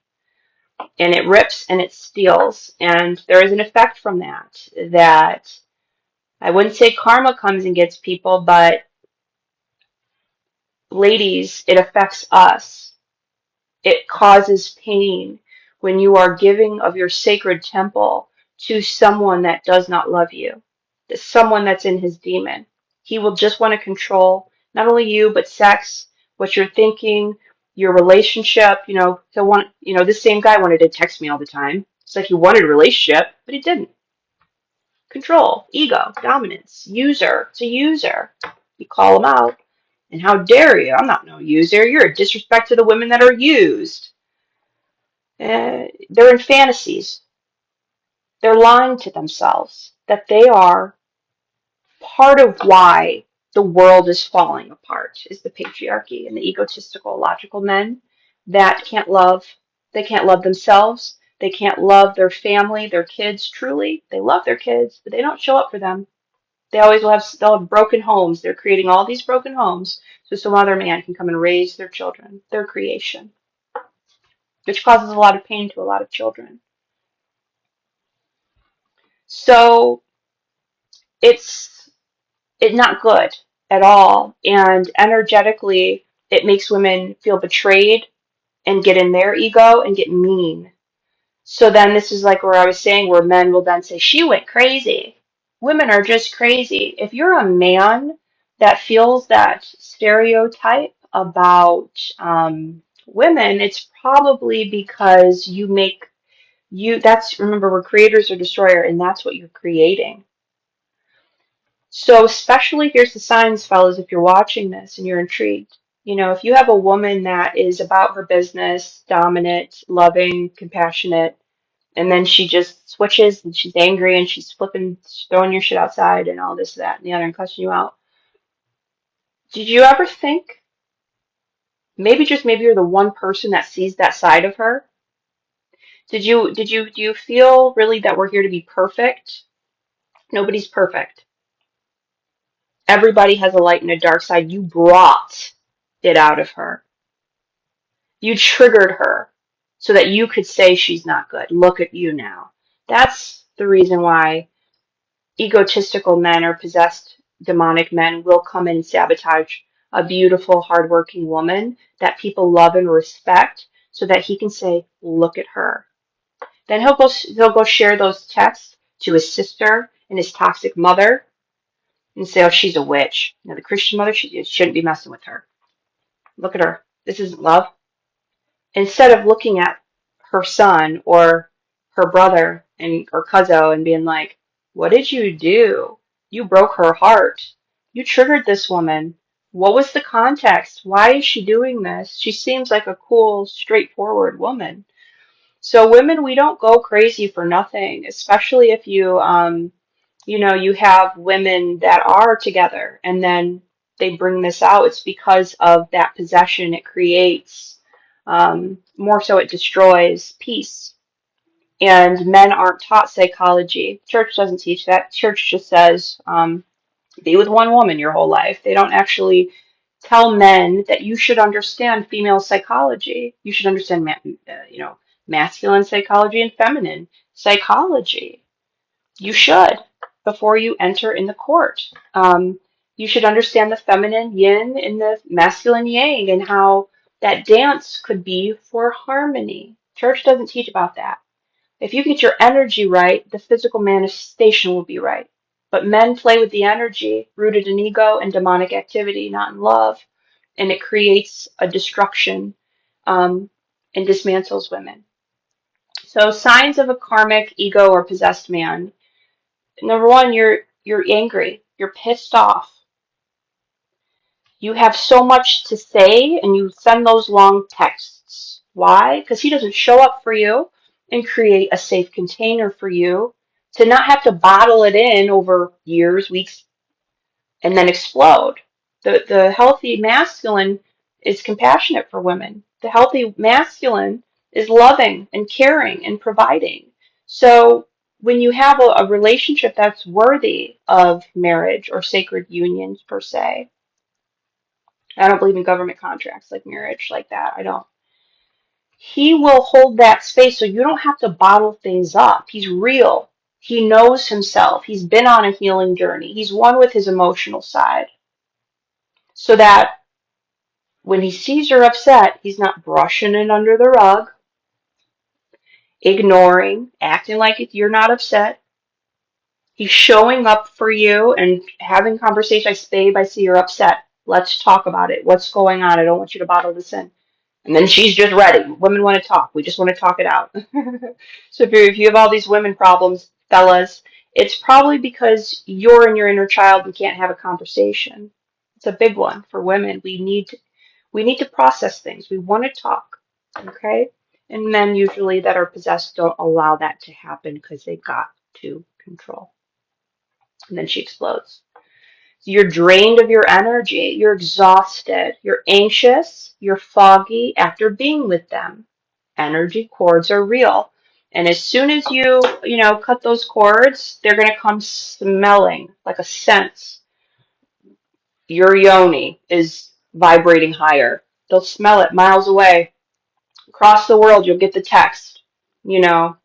And it rips and it steals. And there is an effect from that I wouldn't say karma comes and gets people, but ladies, it affects us. It causes pain when you are giving of your sacred temple to someone that does not love you, someone that's in his demon. He will just want to control not only you, but sex, what you're thinking, your relationship. He'll want, this same guy wanted to text me all the time. It's like he wanted a relationship, but he didn't. Control, ego, dominance, user. It's a user. You call them out. And how dare you? I'm not no user. You're a disrespect to the women that are used. They're in fantasies. They're lying to themselves that they are part of why the world is falling apart is the patriarchy and the egotistical, logical men that can't love. They can't love themselves. They can't love their family, their kids truly. They love their kids, but they don't show up for them. They'll have broken homes. They're creating all these broken homes so some other man can come and raise their children, their creation, which causes a lot of pain to a lot of children. So it's not good at all. And energetically, it makes women feel betrayed and get in their ego and get mean. So then this is like where I was saying, where men will then say, she went crazy. Women are just crazy. If you're a man that feels that stereotype about women, it's probably because remember, we're creators or destroyer, and that's what you're creating. So especially here's the signs, fellas, if you're watching this and you're intrigued. If you have a woman that is about her business, dominant, loving, compassionate, and then she just switches and she's angry and she's flipping, throwing your shit outside and all this, that, and the other and cussing you out. Did you ever think maybe you're the one person that sees that side of her? Do you feel really that we're here to be perfect? Nobody's perfect. Everybody has a light and a dark side. You brought it out of her. You triggered her so that you could say she's not good. Look at you now. That's the reason why egotistical men or possessed demonic men will come in and sabotage a beautiful, hardworking woman that people love and respect so that he can say, look at her. Then he'll go share those texts to his sister and his toxic mother and say, oh, she's a witch. The Christian mother, she shouldn't be messing with her. Look at her. This isn't love. Instead of looking at her son or her brother or cousin and being like, what did you do? You broke her heart. You triggered this woman. What was the context? Why is she doing this? She seems like a cool, straightforward woman. So women, we don't go crazy for nothing, especially if you have women that are together and then they bring this out. It's because of that possession it creates. More so, it destroys peace. And men aren't taught psychology. Church doesn't teach that. Church just says, be with one woman your whole life. They don't actually tell men that you should understand female psychology. You should understand, masculine psychology and feminine psychology. You should before you enter in the court. You should understand the feminine yin and the masculine yang and how that dance could be for harmony. Church doesn't teach about that. If you get your energy right, the physical manifestation will be right. But men play with the energy rooted in ego and demonic activity, not in love, and it creates a destruction and dismantles women. So signs of a karmic, ego, or possessed man. Number one, you're angry. You're pissed off. You have so much to say and you send those long texts. Why? Because he doesn't show up for you and create a safe container for you to not have to bottle it in over years, weeks, and then explode. The healthy masculine is compassionate for women. The healthy masculine is loving and caring and providing. So when you have a relationship that's worthy of marriage or sacred unions per se, I don't believe in government contracts like marriage like that. I don't. He will hold that space so you don't have to bottle things up. He's real. He knows himself. He's been on a healing journey. He's one with his emotional side. So that when he sees you're upset, he's not brushing it under the rug, ignoring, acting like you're not upset. He's showing up for you and having conversation. Babe, I see you're upset. Let's talk about it. What's going on? I don't want you to bottle this in. And then she's just ready. Women want to talk. We just want to talk it out. So if you have all these women problems, fellas, it's probably because you're in your inner child and can't have a conversation. It's a big one for women. We need to process things. We want to talk. Okay? And men usually that are possessed don't allow that to happen because they got to control. And then she explodes. You're drained of your energy. You're exhausted. You're anxious. You're foggy after being with them. Energy cords are real. And as soon as you cut those cords, they're going to come smelling like a scent. Your yoni is vibrating higher. They'll smell it miles away. Across the world, you'll get the text. You know,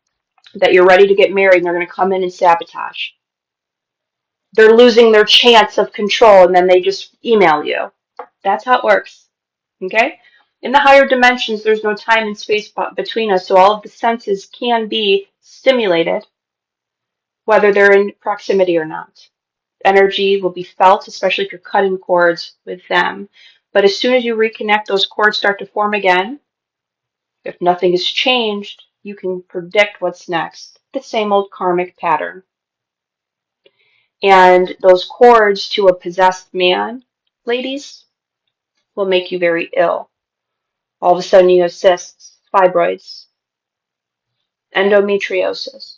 that you're ready to get married and they're going to come in and sabotage. They're losing their chance of control and then they just email you. That's how it works. Okay? In the higher dimensions, there's no time and space between us, so all of the senses can be stimulated, whether they're in proximity or not. Energy will be felt, especially if you're cutting cords with them. But as soon as you reconnect, those cords start to form again. If nothing has changed, you can predict what's next. The same old karmic pattern. And those cords to a possessed man, ladies, will make you very ill. All of a sudden you have cysts, fibroids, endometriosis.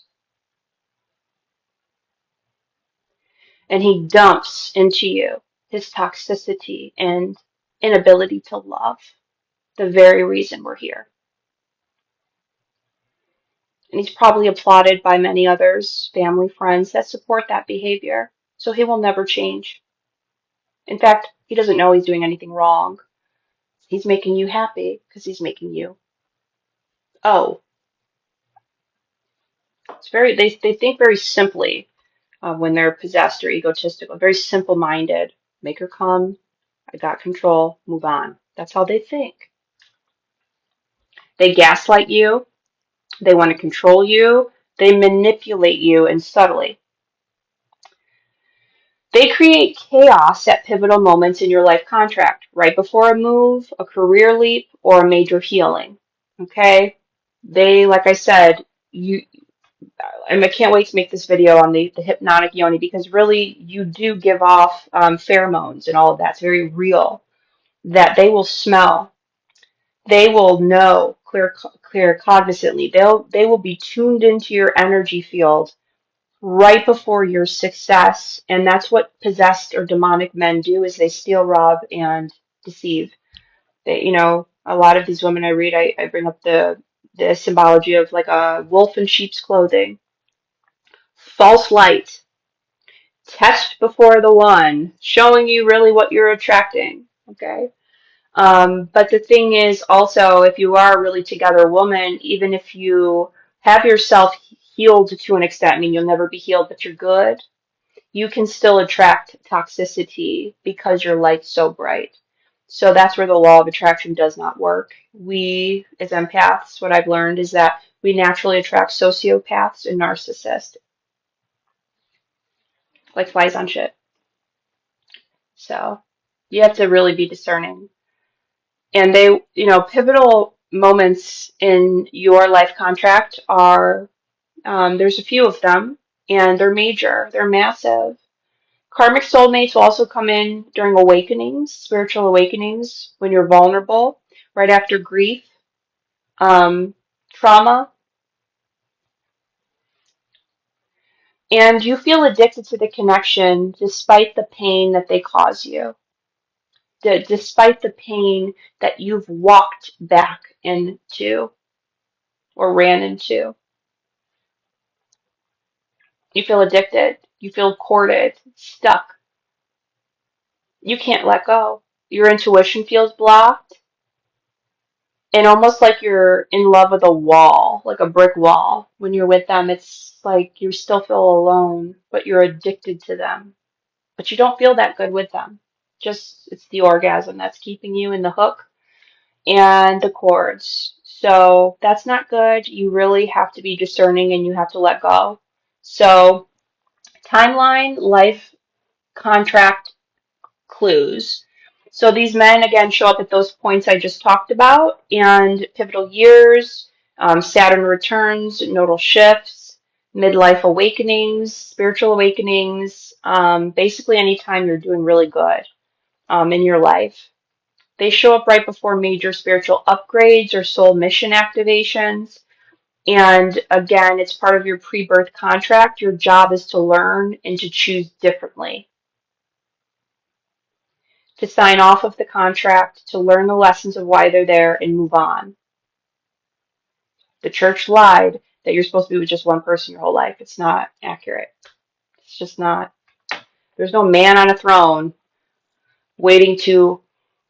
And he dumps into you his toxicity and inability to love, the very reason we're here. And he's probably applauded by many others, family, friends that support that behavior. So he will never change. In fact, he doesn't know he's doing anything wrong. He's making you happy because he's making you. Oh, it's they think very simply when they're possessed or egotistical, very simple minded. Make her come, I got control, move on. That's how they think. They gaslight you, they want to control you, they manipulate you and subtly. They create chaos at pivotal moments in your life contract, right before a move, a career leap, or a major healing. Okay? They, like I said, and I can't wait to make this video on the hypnotic yoni because really you do give off pheromones and all of that. It's very real that they will smell. They will know clear cognizantly. They will be tuned into your energy field right before your success. And that's what possessed or demonic men do is they steal, rob, and deceive. They, a lot of these women I read, I bring up the symbology of like a wolf in sheep's clothing. False light. Test before the one, showing you really what you're attracting. Okay. But the thing is also, if you are a really together woman, even if you have yourself healed to an extent, I mean, you'll never be healed, but you're good, you can still attract toxicity because your light's so bright. So that's where the law of attraction does not work. We, as empaths, what I've learned is that we naturally attract sociopaths and narcissists, like flies on shit. So you have to really be discerning. And they, pivotal moments in your life contract are, there's a few of them, and they're major, they're massive. Karmic soulmates will also come in during awakenings, spiritual awakenings, when you're vulnerable, right after grief, trauma, and you feel addicted to the connection despite the pain that they cause you, despite the pain that you've walked back into or ran into. You feel addicted. You feel corded, stuck. You can't let go. Your intuition feels blocked. And almost like you're in love with a wall, like a brick wall. When you're with them, it's like you still feel alone, but you're addicted to them. But you don't feel that good with them. Just, it's the orgasm that's keeping you in the hook and the cords. So that's not good. You really have to be discerning and you have to let go. So, timeline, life, contract, clues. So these men, again, show up at those points I just talked about, and pivotal years, Saturn returns, nodal shifts, midlife awakenings, spiritual awakenings, basically anytime you're doing really good in your life. They show up right before major spiritual upgrades or soul mission activations. And again, it's part of your pre-birth contract. Your job is to learn and to choose differently, to sign off of the contract, to learn the lessons of why they're there and move on. The church lied that you're supposed to be with just one person your whole life. It's not accurate. It's just not. There's no man on a throne waiting to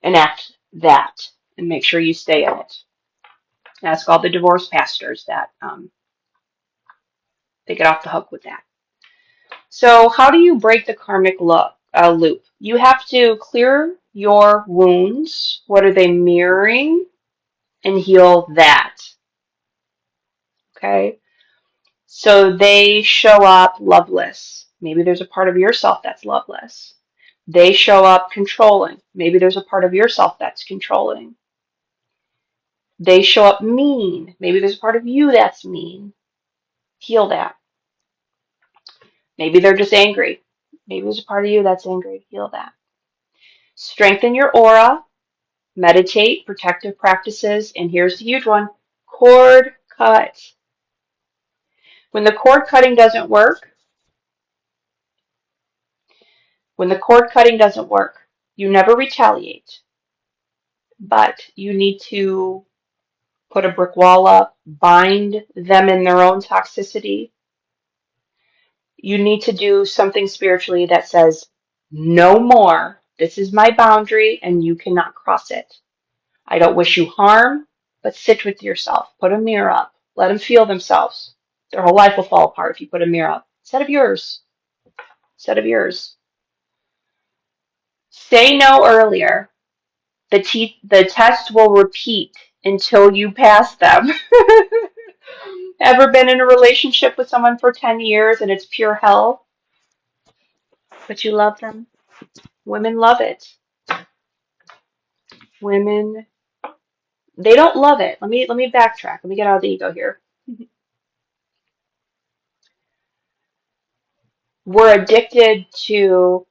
enact that and make sure you stay in it. Ask all the divorced pastors that. They get off the hook with that. So how do you break the karmic loop? You have to clear your wounds. What are they mirroring? And heal that. Okay? So they show up loveless. Maybe there's a part of yourself that's loveless. They show up controlling. Maybe there's a part of yourself that's controlling. They show up mean. Maybe there's a part of you that's mean. Heal that. Maybe they're just angry. Maybe there's a part of you that's angry. Heal that. Strengthen your aura. Meditate, protective practices, and here's the huge one, cord cut. When the cord cutting doesn't work, you never retaliate, but you need to put a brick wall up, bind them in their own toxicity. You need to do something spiritually that says, no more. This is my boundary and you cannot cross it. I don't wish you harm, but sit with yourself. Put a mirror up. Let them feel themselves. Their whole life will fall apart if you put a mirror up. Instead of yours. Instead of yours. Say no earlier. The test will repeat until you pass them. Ever been in a relationship with someone for 10 years and it's pure hell, but you love them? Women love it. Women, they don't love it. Let me backtrack. Let me get out of the ego here. We're addicted to,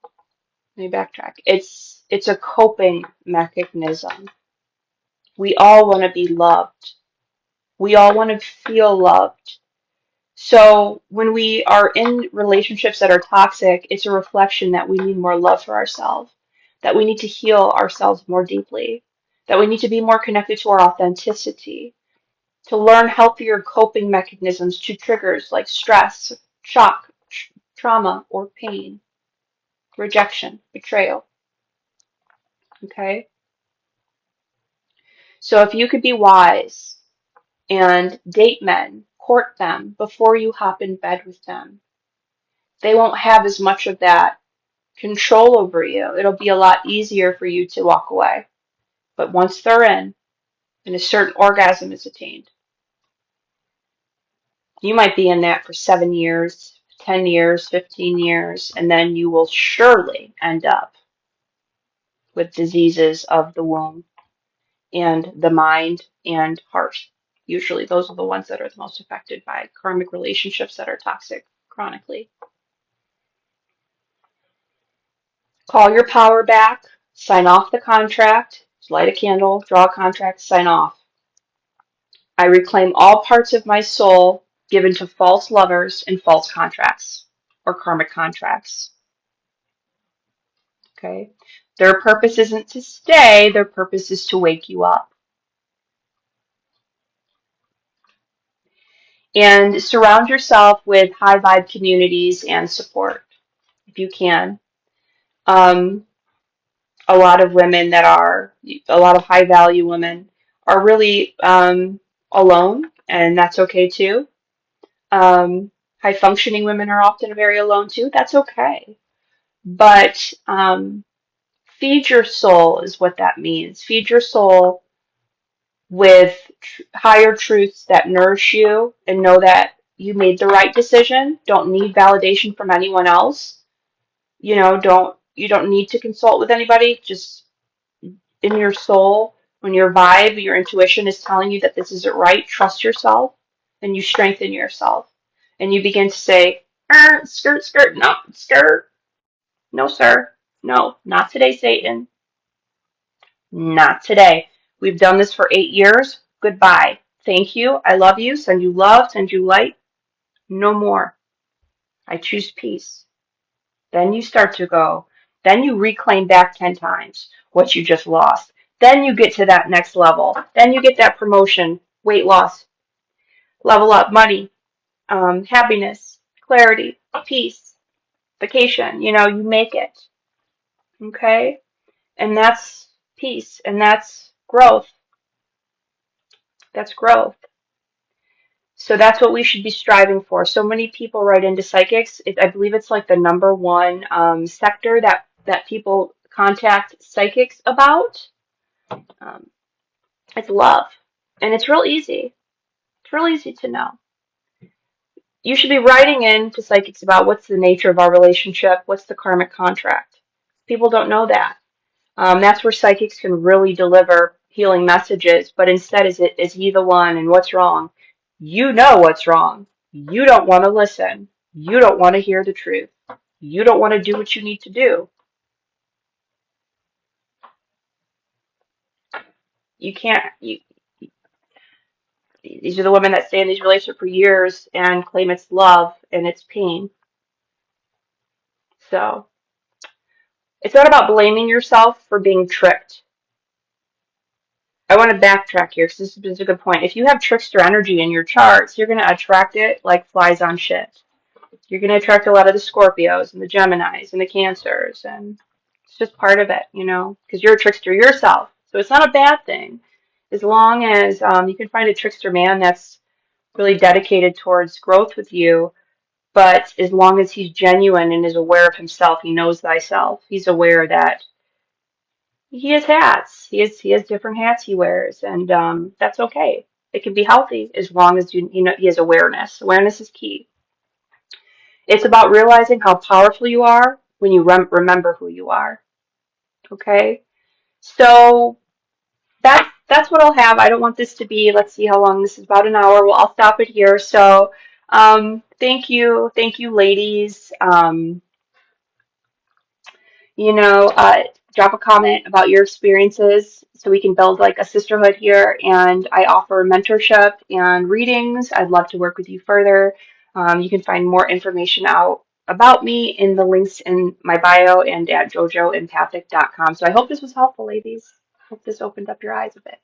let me backtrack. It's a coping mechanism. We all want to be loved. We all want to feel loved. So when we are in relationships that are toxic, it's a reflection that we need more love for ourselves, that we need to heal ourselves more deeply, that we need to be more connected to our authenticity, to learn healthier coping mechanisms to triggers like stress, shock, trauma, or pain, rejection, betrayal. Okay? So if you could be wise and date men, court them before you hop in bed with them, they won't have as much of that control over you. It'll be a lot easier for you to walk away. But once they're in, and a certain orgasm is attained, you might be in that for 7 years, 10 years, 15 years, and then you will surely end up with diseases of the womb and the mind and heart. Usually those are the ones that are the most affected by karmic relationships that are toxic chronically. Call your power back, sign off the contract, light a candle, draw a contract, sign off. I reclaim all parts of my soul given to false lovers and false contracts or karmic contracts. Okay? Their purpose isn't to stay, their purpose is to wake you up. And surround yourself with high vibe communities and support if you can. A lot of women that are, a lot of high value women are really alone, and that's okay too. High functioning women are often very alone too. That's okay. But feed your soul is what that means. Feed your soul with higher truths that nourish you and know that you made the right decision. Don't need validation from anyone else. You don't need to consult with anybody. Just in your soul, when your vibe, your intuition is telling you that this isn't right, trust yourself and you strengthen yourself. And you begin to say, skirt, skirt, no, skirt. No, sir. No, not today, Satan. Not today. We've done this for 8 years. Goodbye. Thank you. I love you. Send you love. Send you light. No more. I choose peace. Then you start to go. Then you reclaim back 10 times what you just lost. Then you get to that next level. Then you get that promotion, weight loss, level up, money, happiness, clarity, peace, vacation. You make it. Okay? And that's peace. And that's growth. That's growth. So that's what we should be striving for. So many people write into psychics. I believe it's like the number one sector that people contact psychics about. Um, it's love, and it's real easy. It's real easy to know. You should be writing in to psychics about what's the nature of our relationship, what's the karmic contract. People don't know that. That's where psychics can really deliver healing messages, but instead is he the one and what's wrong? You know what's wrong. You don't want to listen. You don't want to hear the truth. You don't want to do what you need to do. You can't. These are the women that stay in these relationships for years and claim it's love and it's pain. So it's not about blaming yourself for being tricked. I want to backtrack here because this is a good point. If you have trickster energy in your charts, you're going to attract it like flies on shit. You're going to attract a lot of the Scorpios and the Geminis and the Cancers, and it's just part of it, because you're a trickster yourself. So it's not a bad thing, as long as you can find a trickster man that's really dedicated towards growth with you. But as long as he's genuine and is aware of himself, he knows thyself. He's aware that he has hats. He has different hats he wears, and that's okay. It can be healthy as long as he has awareness. Awareness is key. It's about realizing how powerful you are when you remember who you are. Okay? So that's what I'll have. I don't want this to be, let's see how long this is, about an hour. Well, I'll stop it here. So thank you, ladies. you know, uh, Drop a comment about your experiences so we can build like a sisterhood here. And I offer mentorship and readings. I'd love to work with you further. You can find more information out about me in the links in my bio and at jojoempathic.com. So I hope this was helpful, ladies. Hope this opened up your eyes a bit.